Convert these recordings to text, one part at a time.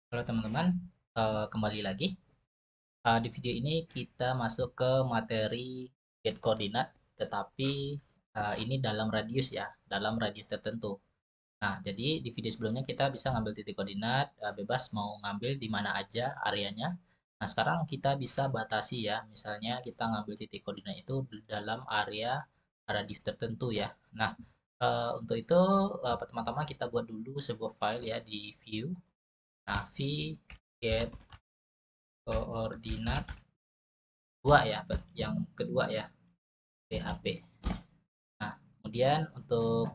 Halo teman-teman, kembali lagi. Di video ini kita masuk ke materi get koordinat, tetapi ini dalam radius ya, dalam radius tertentu. Nah, jadi di video sebelumnya kita bisa ngambil titik koordinat, bebas mau ngambil di mana aja areanya. Nah, sekarang kita bisa batasi ya, misalnya kita ngambil titik koordinat itu di dalam area radius tertentu ya. Nah, untuk itu pertama-tama kita buat dulu sebuah file ya di view. Nah, v get koordinat 2 ya, yang kedua ya, PHP. Nah, kemudian untuk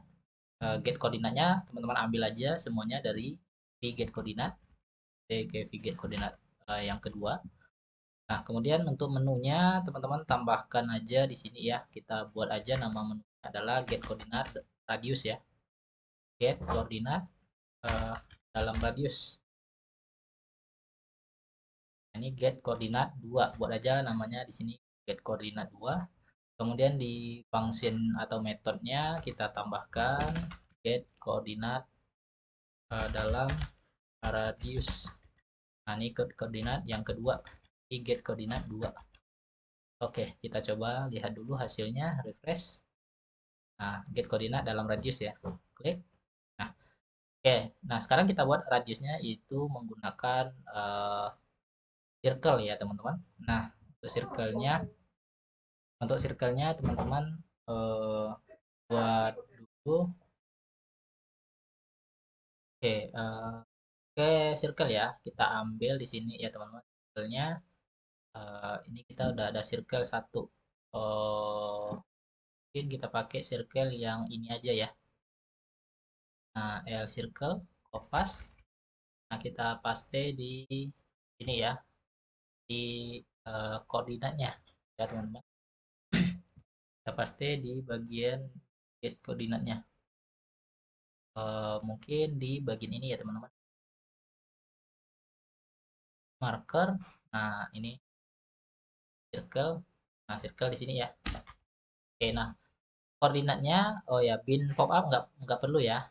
get koordinatnya teman-teman ambil aja semuanya dari get koordinat, get koordinat yang kedua. Nah, kemudian untuk menunya teman-teman tambahkan aja di sini ya. Kita buat aja nama menu adalah get koordinat radius ya. Get koordinat uh, dalam radius. Ini get koordinat 2. Buat aja namanya di sini get koordinat 2. Kemudian di function atau metodenya kita tambahkan get koordinat dalam radius. Nah, ini koordinat yang kedua. Ini get koordinat 2. Oke, kita coba lihat dulu hasilnya, refresh. Nah, get koordinat dalam radius ya. Klik. Nah, oke. Nah, sekarang kita buat radiusnya itu menggunakan circle ya, teman-teman. Nah, untuk circle-nya teman-teman eh, buat dulu. Oke, Oke, circle ya. Kita ambil di sini ya teman-teman. Circle-nya ini kita udah ada circle satu. Mungkin kita pakai circle yang ini aja ya. Nah, L circle, kopas. Nah, kita paste di ini ya, di koordinatnya ya teman-teman. Kita paste di bagian get koordinatnya. Mungkin di bagian ini ya teman-teman. Marker. Nah, ini circle. Nah, circle di sini ya. Oke, nah koordinatnya, oh ya, bin pop up nggak perlu ya.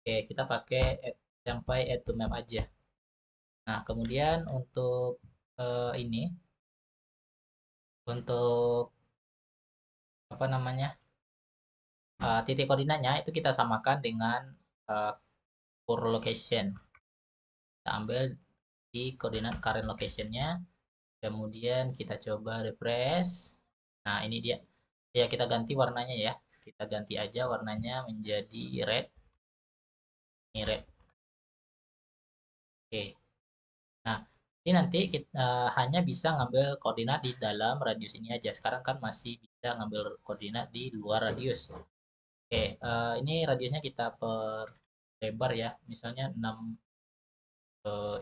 Oke, kita pakai sampai add to map aja. Nah, kemudian untuk ini, untuk apa namanya, titik koordinatnya itu kita samakan dengan uh, current location. Kita ambil di koordinat current locationnya, kemudian kita coba refresh. Nah, ini dia. Ya, kita ganti warnanya ya. Kita ganti aja warnanya menjadi red. Ini red. Oke. Nah, ini nanti kita hanya bisa ngambil koordinat di dalam radius ini aja. Sekarang kan masih bisa ngambil koordinat di luar radius. Oke, ini radiusnya kita perlebar ya. Misalnya 6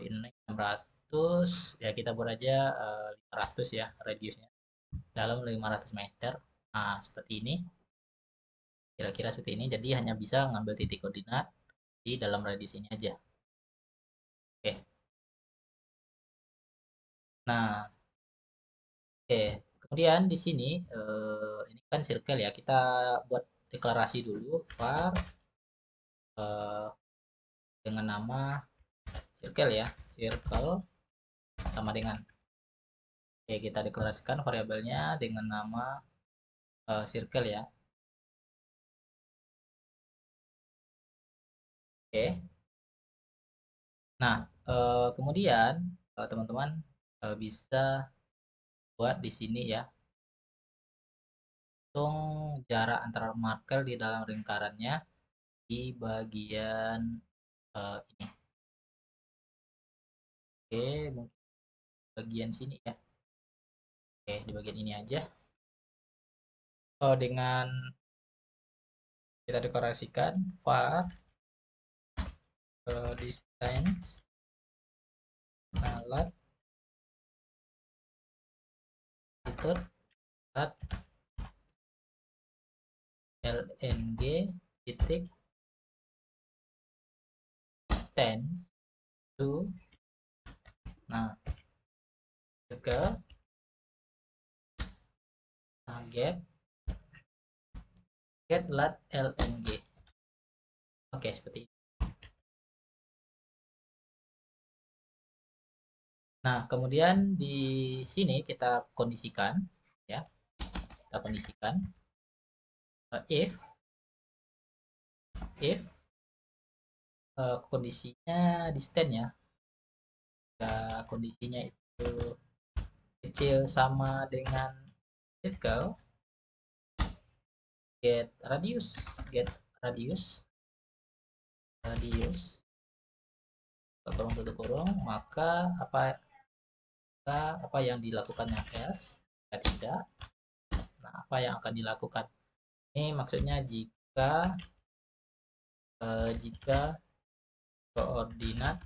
ini 600 ya kita buat aja 500 ya radiusnya. Dalam 500 meter. Nah, seperti ini. Kira-kira seperti ini. Jadi hanya bisa ngambil titik koordinat di dalam radius ini aja. Oke. Nah, oke, kemudian di sini ini kan circle ya. Kita buat deklarasi dulu var eh, dengan nama circle ya. Circle sama dengan oke, kita deklarasikan variabelnya dengan nama circle ya. Oke. Nah, kemudian teman-teman bisa buat di sini ya. Hitung jarak antara marker di dalam lingkarannya di bagian ini. Oke, mungkin bagian sini ya. Oke, di bagian ini aja. Dengan kita dekorasikan var distance alat fitur at lng titik distance to nah ke get lat lng. Oke, seperti ini. Nah, kemudian di sini kita kondisikan ya. Kita kondisikan if kondisinya di stand ya. Kondisinya itu kecil sama dengan circle, get radius kurung tutup kurung, maka apa yang dilakukannya else jika tidak. Nah, apa yang akan dilakukan ini maksudnya jika koordinat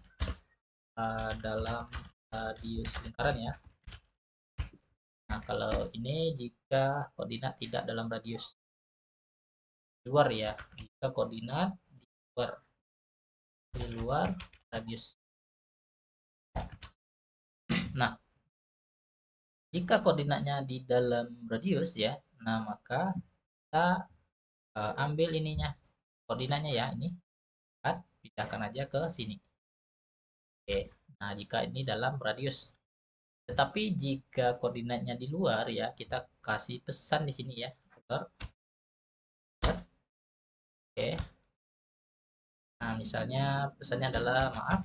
dalam radius lingkaran ya. Nah, kalau ini jika koordinat tidak dalam radius luar ya, jika koordinat di luar radius. Nah, jika koordinatnya di dalam radius ya, nah maka kita ambil ininya koordinatnya ya, ini pindahkan aja ke sini. Oke, nah jika ini dalam radius. Tetapi jika koordinatnya di luar ya, kita kasih pesan di sini ya. Oke. Nah, misalnya pesannya adalah maaf,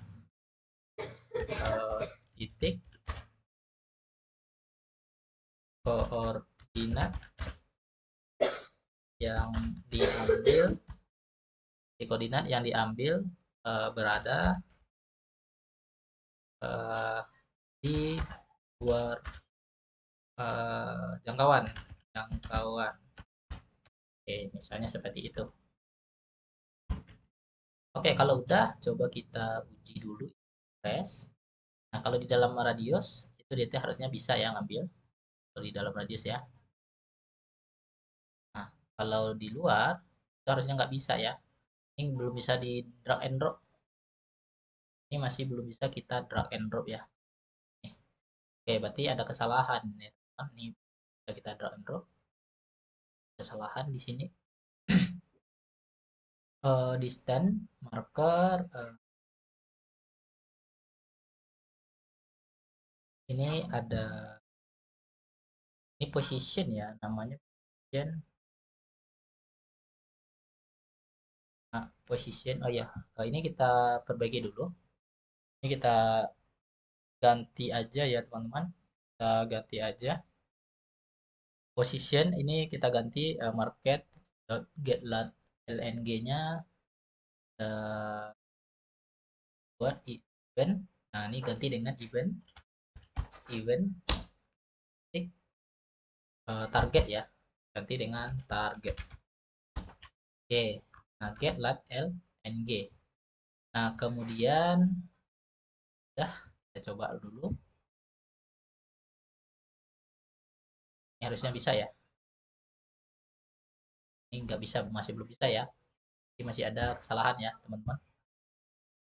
titik koordinat yang diambil berada di luar jangkauan. Oke, misalnya seperti itu. Oke, kalau udah coba kita uji dulu tes. Nah, kalau di dalam radius itu DT harusnya bisa ya ngambil kalau di dalam radius ya. Nah, kalau di luar itu harusnya nggak bisa ya. Ini belum bisa di drag and drop. Ini masih belum bisa kita drag and drop ya. Nih. Oke, berarti ada kesalahan ya. Ini bisa kita drag and drop. Kesalahan di sini. Distance marker ini ada ini position ya, namanya position. Nah, position oh ya, ini kita perbaiki dulu. Ini kita ganti aja ya teman-teman, kita ganti aja position. Ini kita ganti market getlat lng nya buat event. Nah, ini ganti dengan event target ya, ganti dengan target. Oke, nah getlat lng. Nah, kemudian kita coba dulu. Ini harusnya bisa ya. Ini nggak bisa, masih belum bisa ya. Ini masih ada kesalahan ya teman-teman.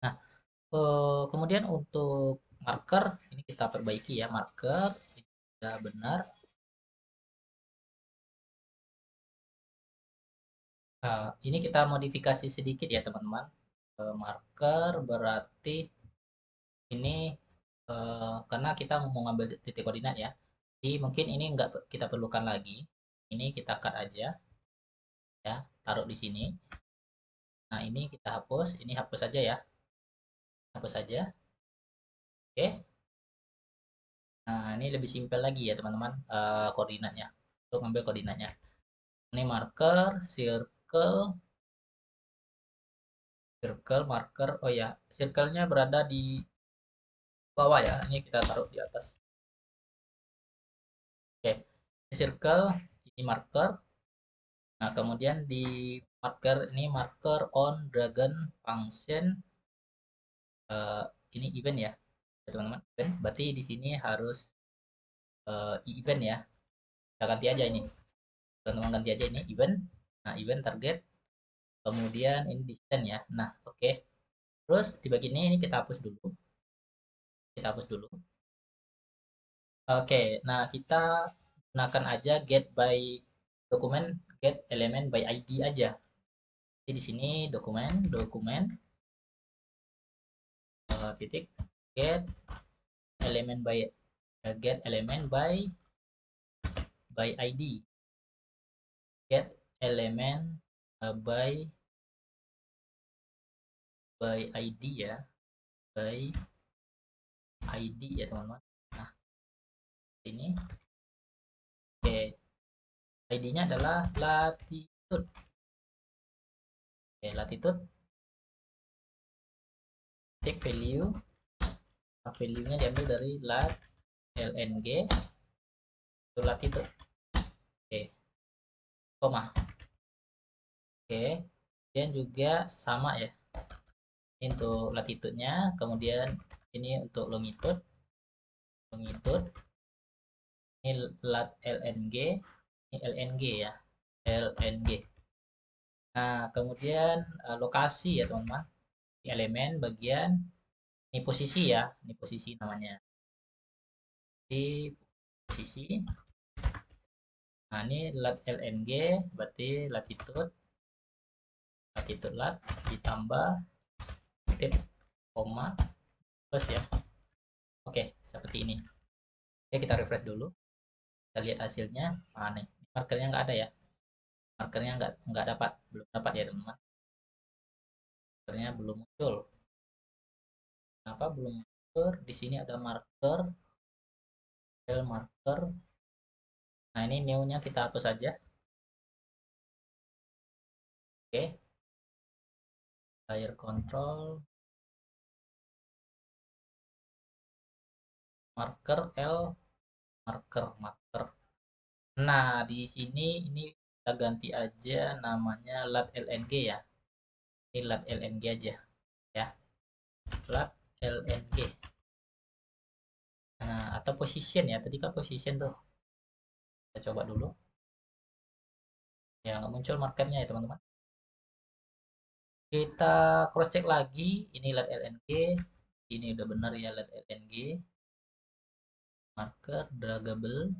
Nah, kemudian untuk marker ini kita perbaiki ya, marker ini sudah benar. Ini kita modifikasi sedikit ya teman-teman. Marker berarti ini karena kita mau ngambil titik koordinat ya, jadi mungkin ini nggak kita perlukan lagi. Ini kita cut aja ya, taruh di sini. Nah, ini kita hapus, ini hapus saja ya, hapus saja. Oke. Nah, ini lebih simpel lagi ya teman-teman, koordinatnya. Untuk ngambil koordinatnya. Ini marker, circle, marker. Oh ya, circle-nya berada di bawah ya. Ini kita taruh di atas. Oke, ini circle, ini marker. Nah, kemudian di marker ini marker on dragon function. Ini event ya, teman-teman. Event. Berarti di sini harus event ya. Kita ganti aja ini. Teman-teman ganti aja ini event. Nah, event target. Kemudian ini distance ya. Nah, oke. Terus di bagian ini kita hapus dulu. Kita hapus dulu. Oke, nah kita gunakan aja get element by ID aja. Jadi di sini dokumen titik get element by get element by ID, get element by ID ya, by ID ya teman-teman. Nah ini oke, ID-nya adalah latitude. Oke, latitude cek value, value-nya diambil dari lat lng itu latitude. Oke, koma. Oke, dan juga sama ya, ini untuk latitude-nya, kemudian ini untuk longitude, ini lat lng, ini lng ya, lng. Nah kemudian lokasi ya teman-teman, ini elemen bagian, ini posisi ya, ini posisi namanya, di posisi. Nah ini lat lng berarti latitude lat ditambah tip koma plus ya. Oke, seperti ini. Oke, kita refresh dulu, kita lihat hasilnya. Nah nih, markernya nggak ada ya, markernya nggak dapat, belum dapat ya teman-teman, markernya belum muncul. Kenapa belum muncul? Di sini ada marker, marker. Nah ini new-nya kita hapus saja. Oke, layer control, marker L, marker. Nah di sini ini kita ganti aja namanya lat lng ya, ini lat lng aja ya, lat lng. Nah atau position ya, tadi kan position tuh, kita coba dulu ya, nggak muncul markernya ya teman-teman. Kita cross check lagi, ini lat lng, ini udah benar ya lat lng, marker draggable.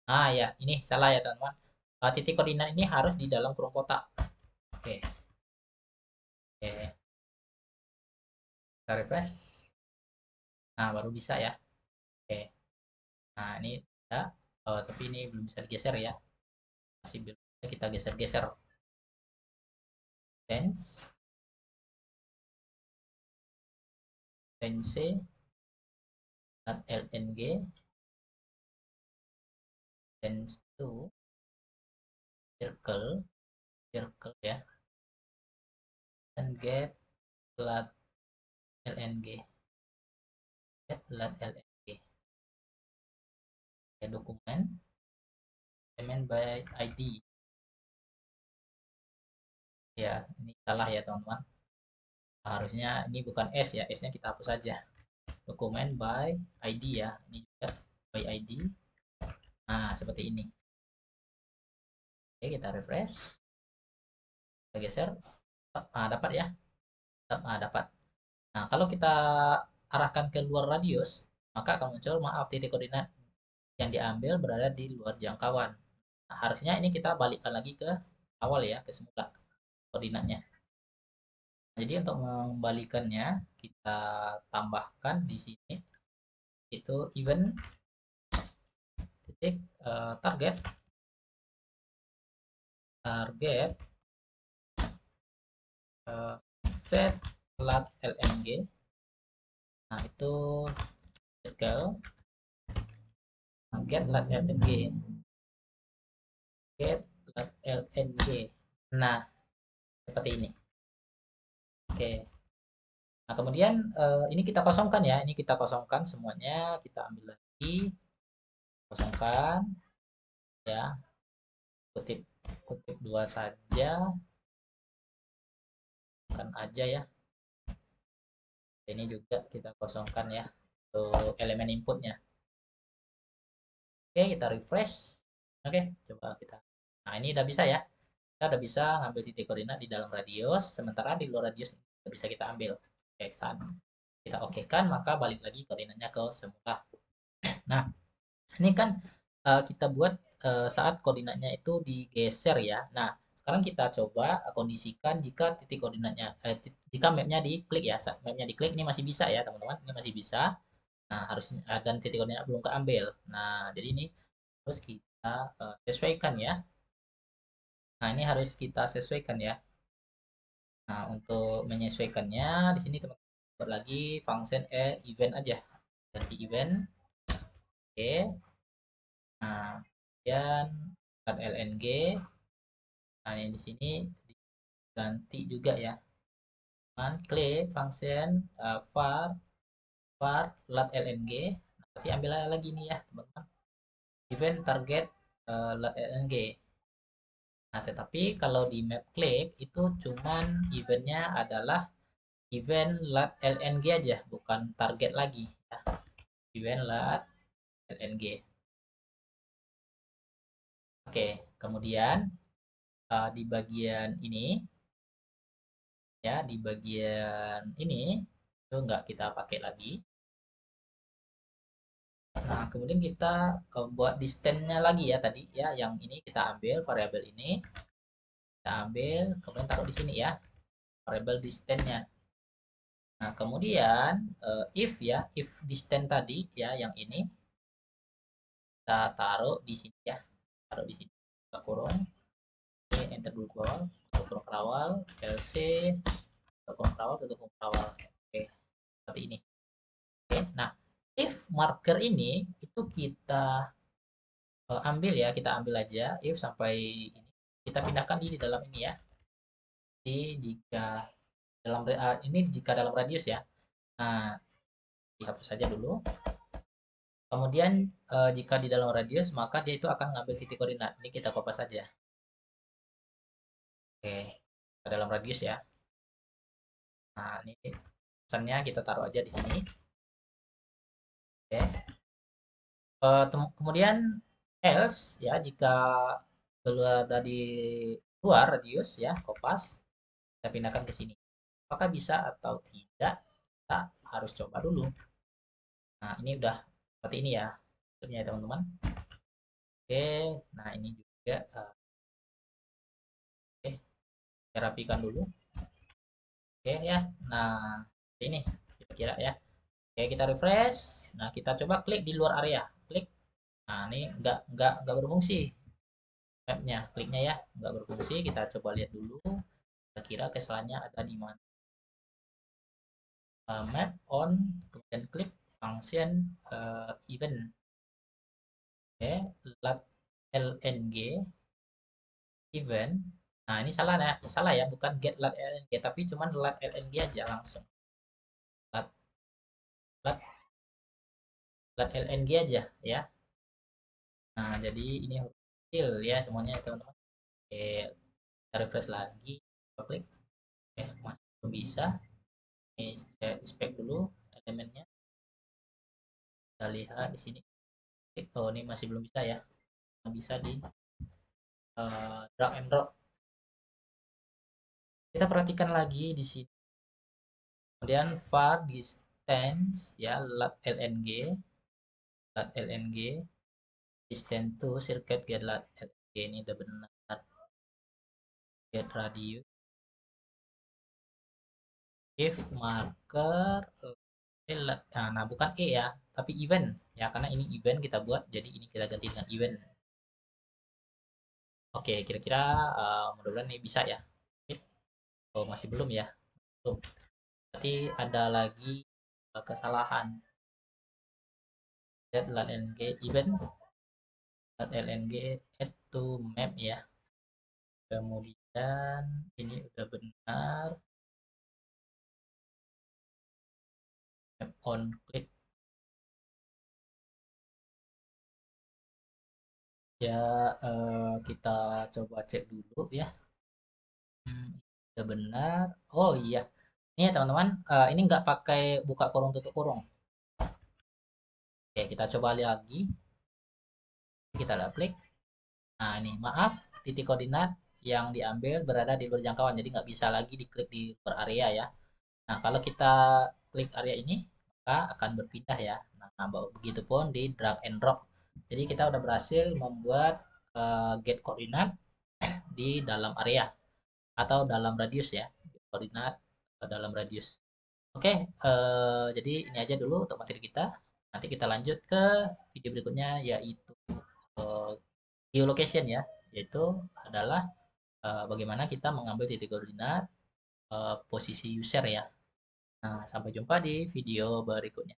Ah ya, ini salah ya teman-teman, titik koordinat ini harus di dalam kurung kotak. Oke, oke, kita refresh. Nah baru bisa ya. Oke, nah ini ya, tapi ini belum bisa digeser ya, masih belum bisa kita geser-geser. Tense lat lng tense to circle ya, dan get lat lng, ya, dokumen element by ID ya. Ini salah ya teman-teman, harusnya ini bukan S ya, S nya kita hapus saja, dokumen by ID ya, ini juga by ID. Nah seperti ini. Oke, kita refresh, kita geser. Dapat ya, dapat. Nah kalau kita arahkan ke luar radius, maka akan muncul maaf, titik koordinat yang diambil berada di luar jangkauan. Nah, harusnya ini kita balikkan lagi ke awal ya, ke semula koordinatnya. Jadi untuk mengembalikannya, kita tambahkan di sini itu event titik target set lat lng. Nah itu circle get lat lng, get lat lng. Nah seperti ini. Oke, nah kemudian ini kita kosongkan ya, ini kita kosongkan semuanya, kita ambil lagi, kosongkan ya, kutip dua saja kan aja ya. Ini juga kita kosongkan ya untuk elemen inputnya. Oke, kita refresh. Oke, coba kita, nah ini udah bisa ya, kita udah bisa ngambil titik koordinat di dalam radius, sementara di luar radius tidak bisa kita ambil. Oke, kita oke kan, maka balik lagi koordinatnya ke semula. Nah ini kan kita buat saat koordinatnya itu digeser ya. Nah sekarang kita coba kondisikan jika titik koordinatnya, jika mapnya diklik ya, mapnya diklik ini masih bisa ya teman-teman, ini masih bisa. Nah harusnya dan titik koordinat belum keambil. Nah jadi ini harus kita sesuaikan ya. Nah ini harus kita sesuaikan ya. Nah untuk menyesuaikannya di sini teman-teman buat lagi function event aja, ganti event. Oke. Nah kemudian lng. Nah yang di sini diganti juga ya. Klik function var lat lng. Nah, pasti ambil lagi nih ya teman-teman, event target lat lng. Nah tetapi kalau di map klik itu cuman eventnya adalah event lat lng aja, bukan target lagi ya. Event lat lng. Oke, kemudian di bagian ini ya, di bagian ini itu nggak kita pakai lagi. Nah, kemudian kita buat distance-nya lagi ya tadi ya, yang ini kita ambil variabel ini, kita ambil, kemudian taruh di sini ya, variabel distance-nya. Nah, kemudian if ya, if distance tadi ya, yang ini kita taruh di sini ya, taruh di sini, buka kurung, ini enter dulu kurung kerawal, lc, buka kurung kerawal, tutup kurung kerawal. Oke, seperti ini. Oke, nah if marker ini itu kita ambil ya, kita ambil aja if sampai ini, kita pindahkan di dalam ini ya. Jadi jika dalam ini jika dalam radius ya. Nah, dihapus saja dulu. Kemudian jika di dalam radius maka dia itu akan ngambil titik koordinat. Ini kita copy saja. Oke, ke dalam radius ya. Nah, ini pesannya kita taruh aja di sini. Oke. Kemudian else ya, jika keluar dari luar radius ya, kopas, kita pindahkan ke sini. Apakah bisa atau tidak? Kita harus coba dulu. Nah, ini udah seperti ini ya, ya teman-teman. Oke, nah ini juga oke, saya rapikan dulu. Oke ya, nah ini kira-kira ya. Oke, kita refresh. Nah, kita coba klik di luar area, klik. Nah, ini nggak berfungsi mapnya, kliknya ya nggak berfungsi. Kita coba lihat dulu kira-kira kesalahannya ada di mana. Map on, kemudian klik function event. Oke, lat lng event. Nah, ini salah ya, salah ya, bukan get lat lng, tapi cuman lat lng aja langsung. Lat lat lat lng aja ya. Nah, jadi ini kecil ya semuanya ya, teman-teman. Oke, kita refresh lagi, coba klik. Oke, masih belum bisa. Ini saya inspect dulu elemennya. Kita lihat di sini. Oh, ini masih belum bisa ya. Bisa di drag and drop. Kita perhatikan lagi di sini. Kemudian var distance ya, lat lng, distance to circuit get lat lng, ini udah benar. Get radius, if marker, nah bukan e ya, tapi event ya, karena ini event kita buat, jadi ini kita ganti dengan event. Oke, kira-kira mudah-mudahan ini bisa ya. Oh, masih belum ya, belum. Berarti ada lagi kesalahan. Set lng event, lng add to map ya. Kemudian ini udah benar, map on klik ya. Kita coba cek dulu ya. Udah benar. Oh iya, ini ya teman-teman, ini nggak pakai buka kurung tutup kurung. Oke, kita coba lagi. Kita lihat klik. Nah ini maaf, titik koordinat yang diambil berada di luar jangkauan, jadi nggak bisa lagi diklik di luar area ya. Nah kalau kita klik area ini maka akan berpindah ya. Nah begitupun di drag and drop. Jadi kita udah berhasil membuat get koordinat di dalam area atau dalam radius ya, koordinat dalam radius. Oke, jadi ini aja dulu untuk materi kita. Nanti kita lanjut ke video berikutnya yaitu eh, geolocation ya, yaitu adalah bagaimana kita mengambil titik koordinat posisi user ya. Nah, sampai jumpa di video berikutnya.